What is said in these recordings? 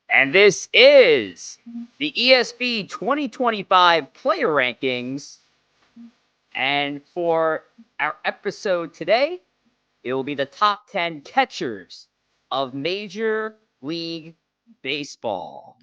And this is the ESB 2025 player rankings. And for our episode today, it will be the top 10 catchers of Major League Baseball.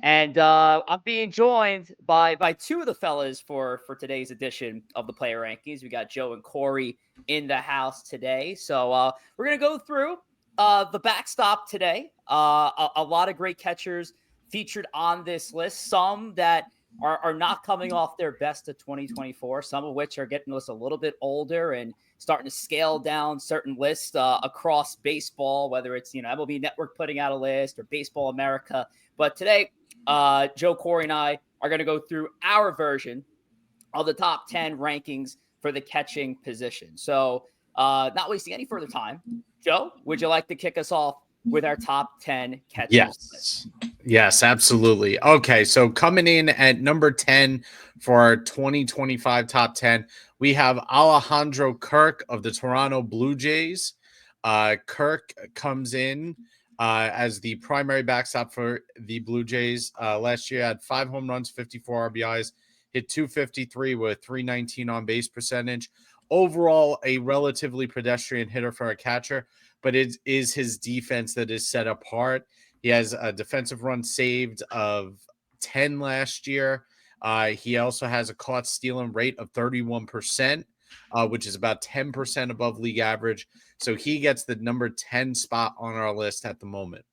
And I'm being joined by two of the fellas for today's edition of the player rankings. We got Joe and Corey in the house today. So we're going to go through the backstop today. A lot of great catchers featured on this list. Some that are not coming off their best of 2024. Some of which are getting us a little bit older and starting to scale down certain lists across baseball, whether it's MLB Network putting out a list or Baseball America. But today, Joe, Corey, and I are going to go through our version of the top 10 rankings for the catching position. So, not wasting any further time, Joe, would you like to kick us off with our top 10 catchers? Yes. Yes, absolutely. Okay, so coming in at number 10 for our 2025 top 10, we have Alejandro Kirk of the Toronto Blue Jays. Kirk comes in as the primary backstop for the Blue Jays. Last year had 5 home runs, 54 RBIs, hit 253 with 319 on base percentage. Overall, a relatively pedestrian hitter for a catcher, but it is his defense that is set apart. He has a defensive run saved of 10 last year. He also has a caught stealing rate of 31%, which is about 10% above league average. So he gets the number 10 spot on our list at the moment.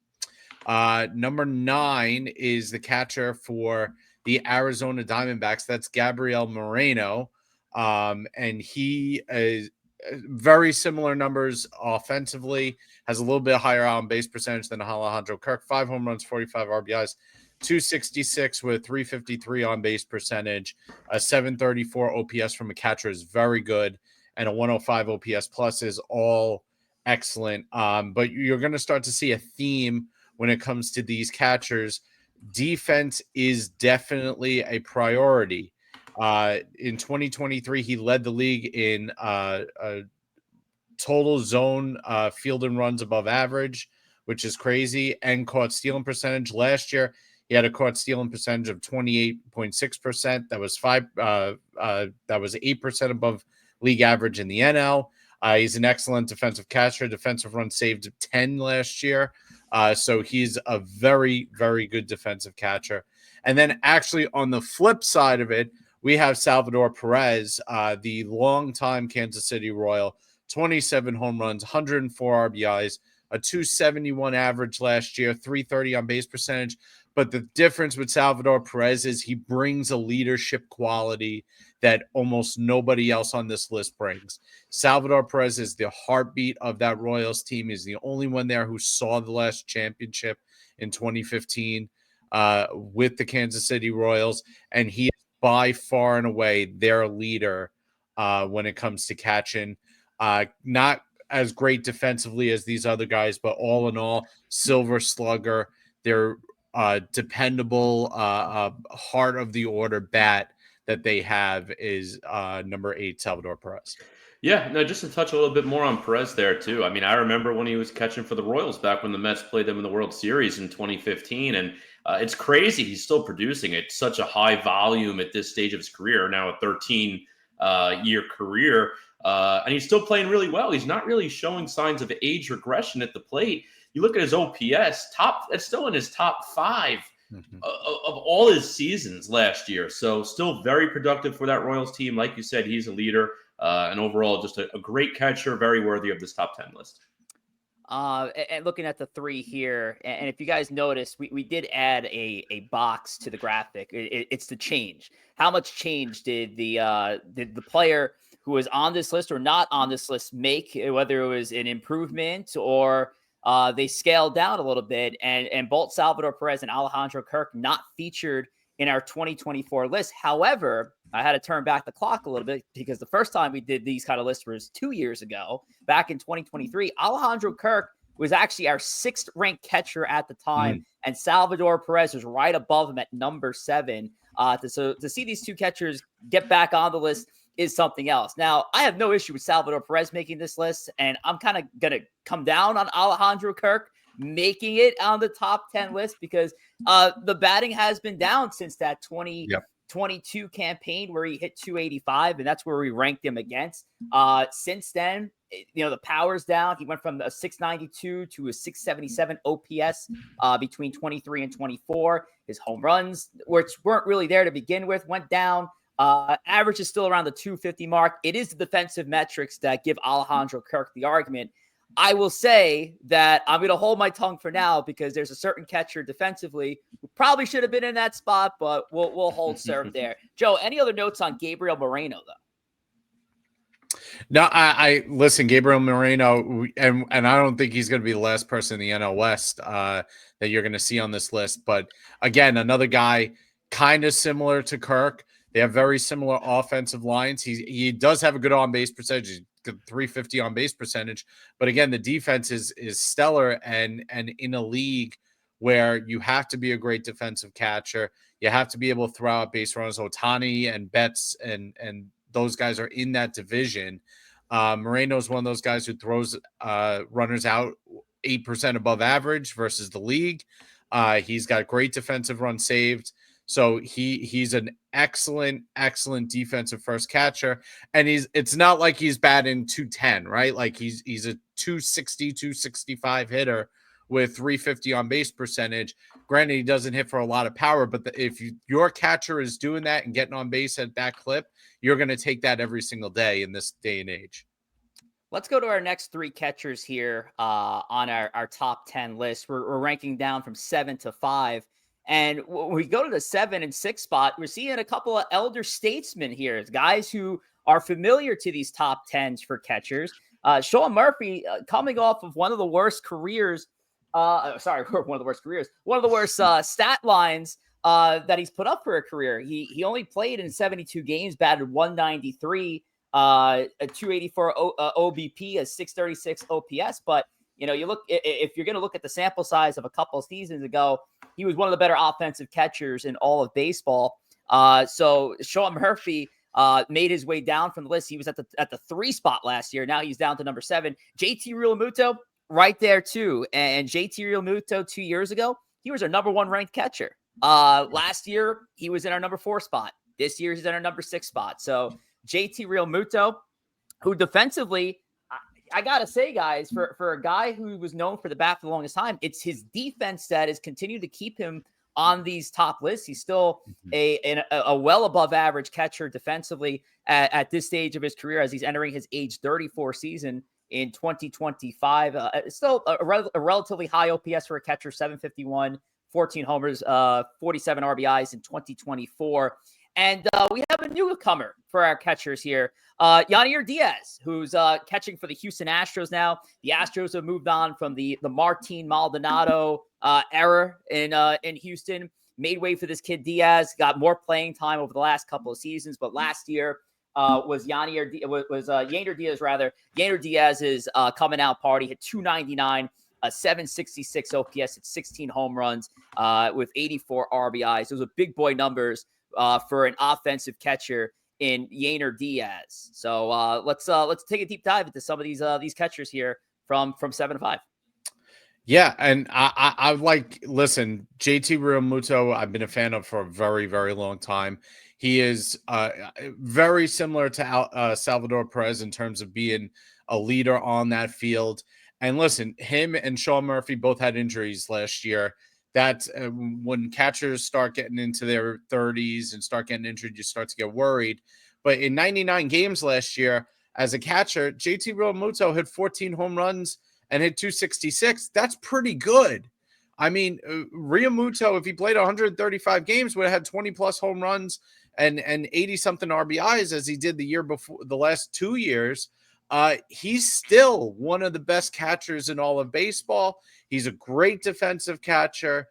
Number 9 is the catcher for the Arizona Diamondbacks. That's Gabriel Moreno. And he is very similar numbers offensively, has a little bit higher on base percentage than Alejandro Kirk. 5 home runs, 45 RBIs, 266 with 353 on base percentage. A 734 OPS from a catcher is very good, and a 105 OPS plus is all excellent. But you're going to start to see a theme when it comes to these catchers. Defense is definitely a priority. In 2023, he led the league in total zone field and runs above average, which is crazy, and caught stealing percentage. Last year, he had a caught stealing percentage of 28.6%. That was 8% above league average in the NL. He's an excellent defensive catcher. Defensive run saved 10 last year. So he's a very, very good defensive catcher. And then actually on the flip side of it, we have Salvador Perez, the longtime Kansas City Royal, 27 home runs, 104 RBIs, a 271 average last year, 330 on base percentage. But the difference with Salvador Perez is he brings a leadership quality that almost nobody else on this list brings. Salvador Perez is the heartbeat of that Royals team. He's the only one there who saw the last championship in 2015 with the Kansas City Royals, and he is by far and away their leader when it comes to catching. Not as great defensively as these other guys, but all in all, silver slugger. They're dependable heart of the order bat that they have is number 8, Salvador Perez. Yeah, no, just to touch a little bit more on Perez there, too. I mean, I remember when he was catching for the Royals back when the Mets played them in the World Series in 2015. And it's crazy. He's still producing at such a high volume at this stage of his career, now a 13-year career. And he's still playing really well. He's not really showing signs of age regression at the plate. You look at his OPS, it's still in his top 5 of all his seasons last year. So still very productive for that Royals team. Like you said, he's a leader. And overall, just a great catcher, very worthy of this top 10 list. And looking at the 3 here, and if you guys notice, we did add a box to the graphic. It's the change. How much change did the player who was on this list or not on this list make, whether it was an improvement or they scaled down a little bit, and both Salvador Perez and Alejandro Kirk not featured in our 2024 list. However, I had to turn back the clock a little bit because the first time we did these kind of lists was 2 years ago, back in 2023. Alejandro Kirk was actually our 6th ranked catcher at the time, and Salvador Perez was right above him at number 7. So to see these two catchers get back on the list is something else. Now, I have no issue with Salvador Perez making this list, and I'm kind of going to come down on Alejandro Kirk making it on the top 10 list because the batting has been down since that 2022 campaign where he hit 285, and that's where we ranked him against. Since then, the power's down. He went from a 692 to a 677 OPS between 23 and 24. His home runs, which weren't really there to begin with, went down. Average is still around the 250 mark. It is the defensive metrics that give Alejandro Kirk the argument. I will say that I'm going to hold my tongue for now because there's a certain catcher defensively who probably should have been in that spot, but we'll hold serve there. Joe, any other notes on Gabriel Moreno, though? No, I listen, Gabriel Moreno, and I don't think he's going to be the last person in the NL West that you're going to see on this list. But again, another guy kind of similar to Kirk. They have very similar offensive lines. He does have a good on-base percentage, 350 on-base percentage. But again, the defense is stellar, and in a league where you have to be a great defensive catcher, you have to be able to throw out base runners. Ohtani and Betts and those guys are in that division. Moreno is one of those guys who throws runners out 8% above average versus the league. He's got great defensive runs saved. So he's an excellent defensive first catcher. And it's not like he's batting 210, right? Like he's a 260, 265 hitter with 350 on base percentage. Granted, he doesn't hit for a lot of power, but if your catcher is doing that and getting on base at that clip, you're going to take that every single day in this day and age. Let's go to our next three catchers here on our top 10 list. We're ranking down from 7 to 5. And when we go to the 7 and 6 spot, we're seeing a couple of elder statesmen here, guys who are familiar to these top 10s for catchers. Sean Murphy coming off of one of the worst careers. One of the worst stat lines that he's put up for a career. He only played in 72 games, batted 193, a 284 OBP, a 636 OPS. But you look, if you're going to look at the sample size of a couple of seasons ago, he was one of the better offensive catchers in all of baseball. So Sean Murphy made his way down from the list. He was at the 3 spot last year. Now he's down to number 7. JT Realmuto right there too. And JT Realmuto 2 years ago, he was our number 1 ranked catcher. Last year, he was in our number 4 spot. This year, he's in our number 6 spot. So JT Realmuto, who defensively, I got to say, guys, for a guy who was known for the bat for the longest time, it's his defense that has continued to keep him on these top lists. He's still a well above average catcher defensively at this stage of his career as he's entering his age 34 season in 2025. Still a relatively high OPS for a catcher, 751, 14 homers, 47 RBIs in 2024. And we have a newcomer for our catchers here, Yanier Diaz, who's catching for the Houston Astros now. The Astros have moved on from the Martin Maldonado era in Houston, made way for this kid Diaz, got more playing time over the last couple of seasons. But last year was Yanier Diaz, rather. Yanier Diaz's coming out party, hit 299. A 766 OPS at 16 home runs with 84 RBIs. Those are big boy numbers for an offensive catcher in Yanier Diaz. So let's take a deep dive into some of these catchers here from 7 to 5. Yeah, and I like, listen, JT Realmuto, I've been a fan of for a very, very long time. He is very similar to Salvador Perez in terms of being a leader on that field. And listen, him and Sean Murphy both had injuries last year. That's when catchers start getting into their 30s and start getting injured, you start to get worried. But in 99 games last year, as a catcher, JT Realmuto hit 14 home runs and hit 266. That's pretty good. I mean, Realmuto, if he played 135 games, would have had 20-plus home runs and 80-something RBIs as he did the year before, the last 2 years. He's still one of the best catchers in all of baseball. He's a great defensive catcher.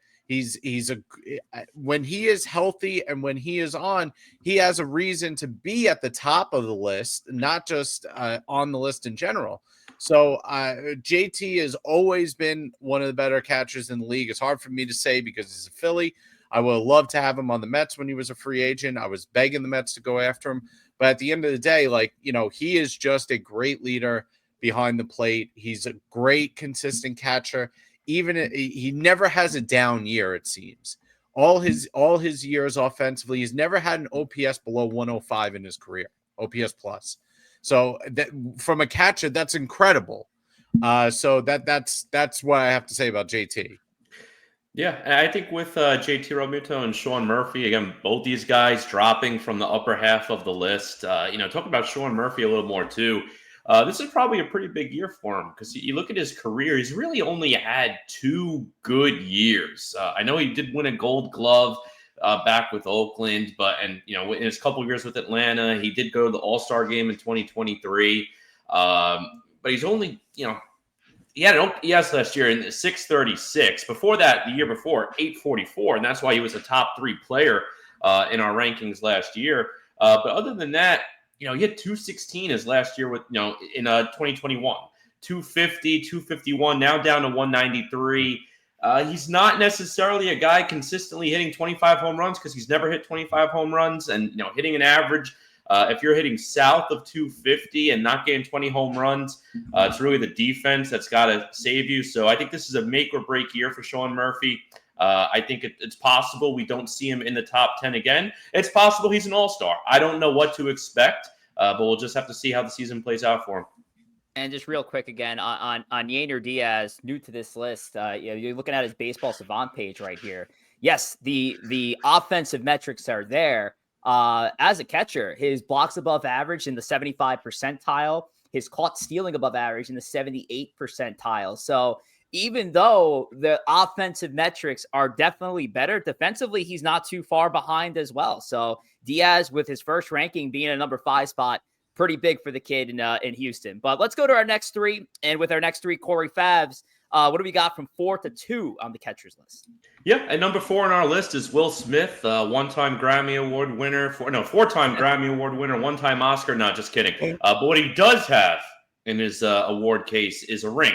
When he is healthy and when he is on, he has a reason to be at the top of the list, not just on the list in general. So JT has always been one of the better catchers in the league. It's hard for me to say because he's a Philly. I would love to have him on the Mets when he was a free agent. I was begging the Mets to go after him. But at the end of the day, like, he is just a great leader behind the plate. He's a great, consistent catcher. Even he never has a down year, it seems. All his years offensively, he's never had an OPS below 105 in his career, OPS plus. So that from a catcher, that's incredible. So that's what I have to say about JT. Yeah, and I think with JT Realmuto and Sean Murphy, again, both these guys dropping from the upper half of the list. Talk about Sean Murphy a little more too. This is probably a pretty big year for him because you look at his career, he's really only had 2 good years. I know he did win a Gold Glove back with Oakland, in his couple years with Atlanta, he did go to the All-Star game in 2023. But he's only, he had an OPS last year in 636. Before that, the year before, 844, and that's why he was a top 3 player in our rankings last year. But other than that, he hit 216 his last year with in 2021, 250, 251, now down to 193. He's not necessarily a guy consistently hitting 25 home runs because he's never hit 25 home runs, and hitting an average. If you're hitting south of 250 and not getting 20 home runs, it's really the defense that's got to save you. So I think this is a make or break year for Sean Murphy. I think it's possible we don't see him in the top 10 again. It's possible he's an all-star. I don't know what to expect, but we'll just have to see how the season plays out for him. And just real quick again on Yainer Diaz, new to this list. You're looking at his baseball savant page right here. Yes, the offensive metrics are there. As a catcher, his blocks above average in the 75 percentile, his caught stealing above average in the 78 percentile. So even though the offensive metrics are definitely better, defensively, he's not too far behind as well. So Diaz, with his first ranking being a number 5 spot, pretty big for the kid in Houston. But let's go to our next 3. And with our next 3, Corey Favs, what do we got from 4 to 2 on the catcher's list? Yeah, and number 4 on our list is Will Smith, one-time Grammy Award winner. 4-time Grammy Award winner, one-time Oscar. Not just kidding. But what he does have in his award case is a ring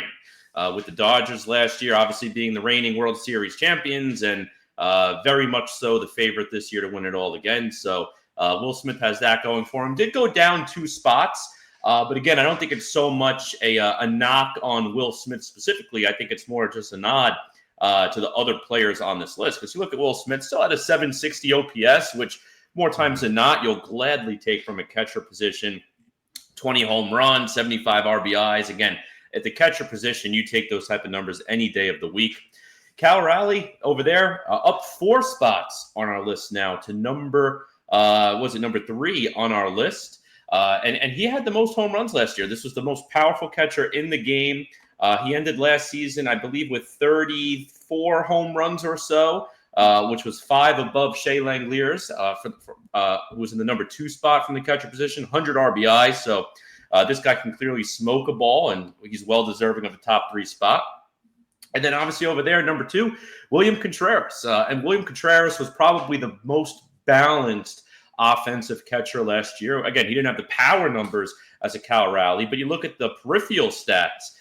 with the Dodgers last year, obviously being the reigning World Series champions and very much so the favorite this year to win it all again. So Will Smith has that going for him. Did go down 2 spots. But again, I don't think it's so much a knock on Will Smith specifically. I think it's more just a nod to the other players on this list. Because you look at Will Smith, still at a 760 OPS, which more times than not, you'll gladly take from a catcher position. 20 home runs, 75 RBIs. Again, at the catcher position, you take those type of numbers any day of the week. Cal Raleigh over there, up 4 spots on our list now to number 3 on our list. And he had the most home runs last year. This was the most powerful catcher in the game. He ended last season, I believe, with 34 home runs or so, which was 5 above Shea Langeliers, who was in the number 2 spot from the catcher position, 100 RBIs. So this guy can clearly smoke a ball, and he's well deserving of the top 3 spot. And then obviously over there, number 2, William Contreras. And William Contreras was probably the most balanced offensive catcher last year. Again, he didn't have the power numbers as a Cal Raleigh, but you look at the peripheral stats.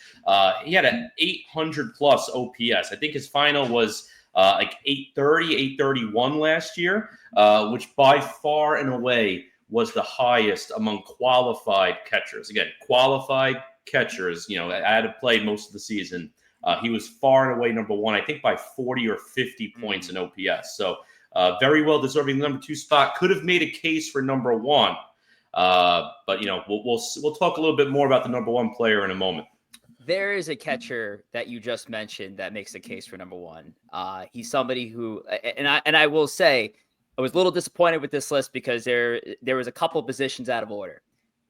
He had an 800 plus OPS. I think his final was like 830, 831 last year, which by far and away was the highest among qualified catchers. Again, qualified catchers, I had to play most of the season. He was far and away number 1, I think by 40 or 50 points in OPS. So very well deserving the number 2 spot. Could have made a case for number 1. But we'll talk a little bit more about the number 1 player in a moment. There is a catcher that you just mentioned that makes a case for number 1. He's somebody who, and I will say, I was a little disappointed with this list because there was a couple positions out of order.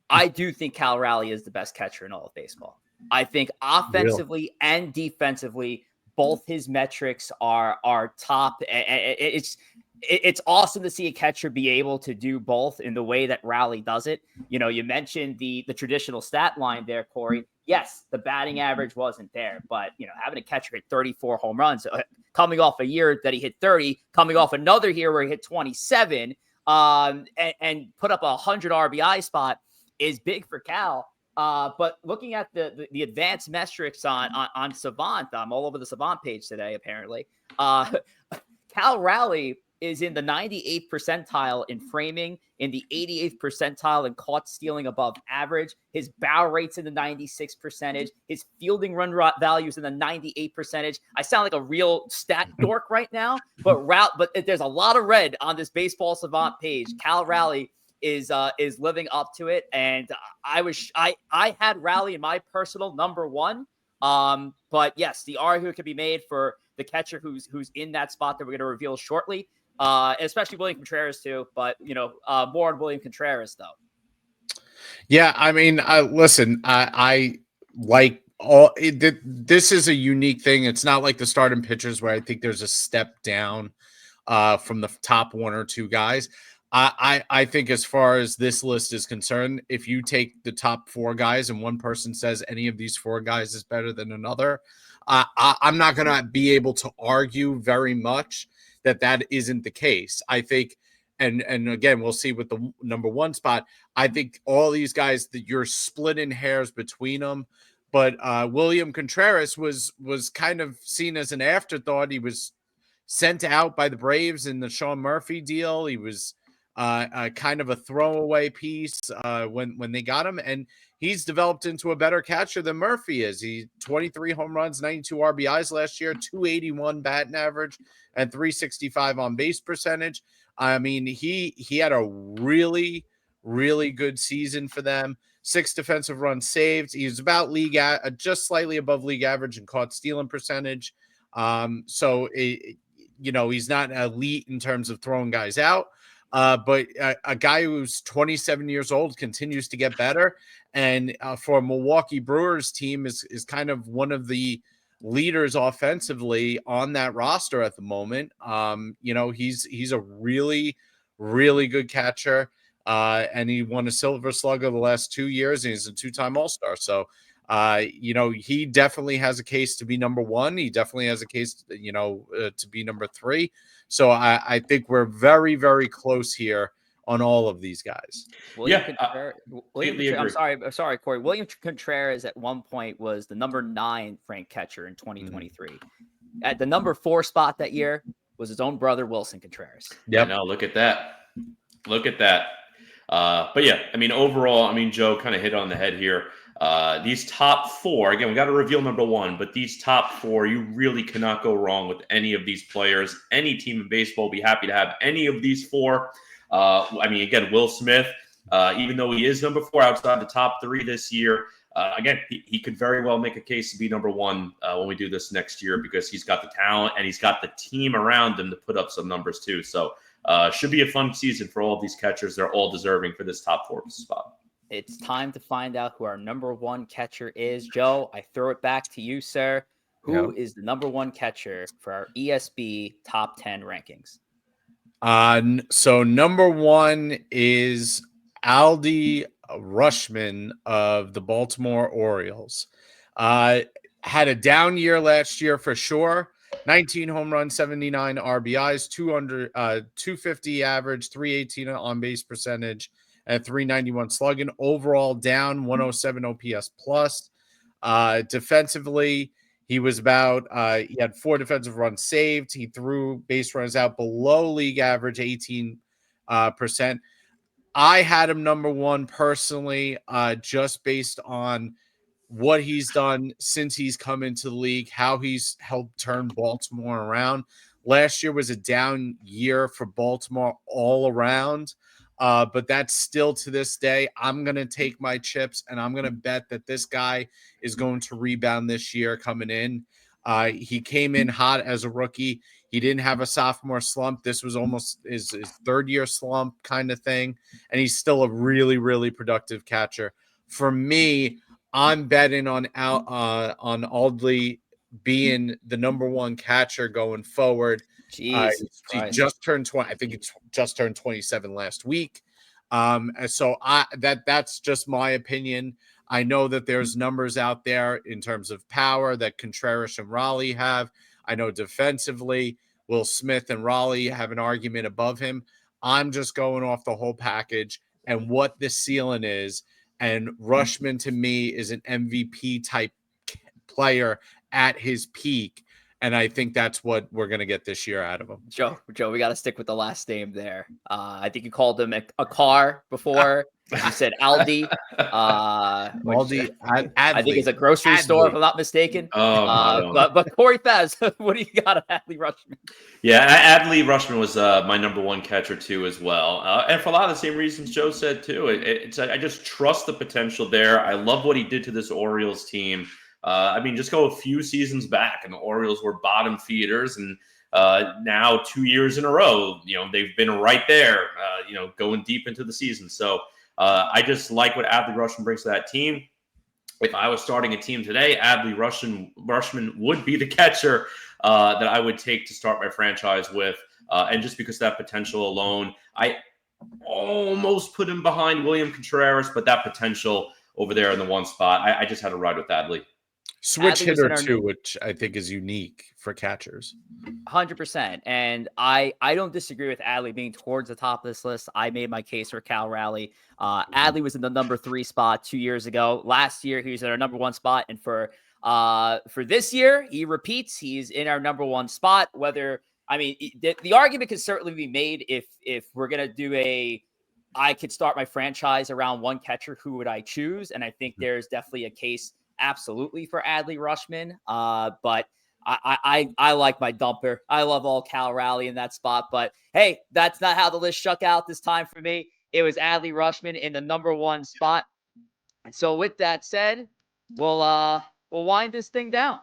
I do think Cal Raleigh is the best catcher in all of baseball. I think offensively and defensively, both his metrics are top. It's awesome to see a catcher be able to do both in the way that Raleigh does it. You mentioned the traditional stat line there, Corey. Yes, the batting average wasn't there, but having a catcher hit 34 home runs, coming off a year that he hit 30, coming off another year where he hit 27, and put up a 100 RBI spot is big for Cal. But looking at the advanced metrics on Savant, I'm all over the Savant page today, apparently. Cal Raleigh is in the 98th percentile in framing, in the 88th percentile in caught stealing above average. His barrel rate's in the 96 percentage. His fielding run values in the 98 percentage. I sound like a real stat dork right now, but there's a lot of red on this Baseball Savant page. Cal Raleigh is living up to it, and I had Raleigh in my personal number one. But yes, the argument could be made for the catcher who's in that spot that we're going to reveal shortly. Especially William Contreras too, but more on William Contreras though. Yeah, I mean, listen, I like all. This is a unique thing. It's not like the starting pitchers where I think there's a step down from the top one or two guys. I think as far as this list is concerned, if you take the top four guys and one person says any of these four guys is better than another, I'm not going to be able to argue very much that isn't the case. I think, and again, we'll see with the number one spot. I think all these guys that you're splitting hairs between them, but William Contreras was kind of seen as an afterthought. He was sent out by the Braves in the Sean Murphy deal. He was kind of a throwaway piece when they got him, and he's developed into a better catcher than Murphy is. He 23 home runs, 92 RBIs last year, 281 batting average, and 365 on base percentage. I mean, he had a really, really good season for them. 6 defensive runs saved. He's about just slightly above league average in caught stealing percentage. So he's not elite in terms of throwing guys out. But a guy who's 27 years old continues to get better. And for a Milwaukee Brewers team is kind of one of the leaders offensively on that roster at the moment. He's a really, really good catcher. And he won a Silver Slugger the last 2 years, and he's a 2-time All-Star. So, he definitely has a case to be number one. He definitely has a case, to be number three. So I think we're very, very close here on all of these guys. William Contreras, I'm sorry, Corey. William Contreras at one point was the number 9 ranked catcher in 2023. At the number 4 spot that year was his own brother, Wilson Contreras. Yeah, no, look at that. Look at that. But yeah, I mean, overall, I mean, Joe kind of hit on the head here. These top 4, again, we got to reveal number 1, but these top 4, you really cannot go wrong with any of these players. Any team in baseball will be happy to have any of these 4. I mean, again, Will Smith, even though he is number 4 outside the top 3 this year, again, he could very well make a case to be number 1 when we do this next year, because he's got the talent and he's got the team around him to put up some numbers too. So should be a fun season for all of these catchers. They're all deserving for this top 4 spot. It's time to find out who our number 1 catcher is. Joe, I throw it back to you, sir. Who is the number 1 catcher for our ESB top 10 rankings? So number 1 is Aldi Rushman of the Baltimore Orioles. Had a down year last year for sure. 19 home runs, 79 RBIs, 250 average, 318 on base percentage, and 391 slugging. Overall down, 107 OPS plus. Defensively, he was he had 4 defensive runs saved. He threw base runners out below league average, 18%. I had him number 1 personally, just based on what he's done since he's come into the league, how he's helped turn Baltimore around. Last year was a down year for Baltimore all around. But that's still, to this day, I'm going to take my chips and I'm going to bet that this guy is going to rebound this year coming in. He came in hot as a rookie. He didn't have a sophomore slump. This was almost his third-year slump kind of thing. And he's still a really, really productive catcher. For me, I'm betting on Aldley being the number 1 catcher going forward. He just turned 20. I think he just turned 27 last week. So that's just my opinion. I know that there's numbers out there in terms of power that Contreras and Raleigh have. I know defensively, Will Smith and Raleigh have an argument above him. I'm just going off the whole package and what the ceiling is. And Rushman, to me, is an MVP type player at his peak. And I think that's what we're going to get this year out of him. Joe, we got to stick with the last name there. I think you called him a car before. You said Aldi. Aldi, I think it's a grocery store, if I'm not mistaken. But Corey Faz, what do you got on Adley Rutschman? Yeah, Adley Rutschman was my number one catcher too, as well, and for a lot of the same reasons Joe said too. I just trust the potential there. I love what he did to this Orioles team. I mean, just go a few seasons back, and the Orioles were bottom feeders, and now 2 years in a row, they've been right there, going deep into the season. So I just like what Adley Rutschman brings to that team. If I was starting a team today, Adley Rutschman would be the catcher that I would take to start my franchise with. And just because of that potential alone, I almost put him behind William Contreras, but that potential over there in the one spot, I just had to ride with Adley. Switch hitter too, which I think is unique for catchers. 100%. And I don't disagree with Adley being towards the top of this list. I made my case for Cal Raleigh. Adley was in the number 3 spot 2 years ago. Last year, he was in our number 1 spot. And for this year, he repeats. He's in our number 1 spot. The argument can certainly be made if we're going to do I could start my franchise around one catcher, who would I choose? And I think there's definitely a case absolutely for Adley Rutschman. But I like my dumper. I love all Cal Raleigh in that spot. But hey, that's not how the list shook out this time for me. It was Adley Rutschman in the number 1 spot. And so with that said, we'll wind this thing down.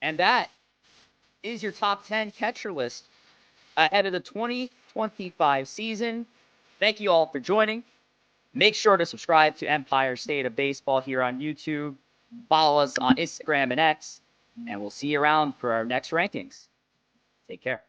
And that is your top 10 catcher list ahead of the 2025 season. Thank you all for joining. Make sure to subscribe to Empire State of Baseball here on YouTube. Follow us on Instagram and X. And we'll see you around for our next rankings. Take care.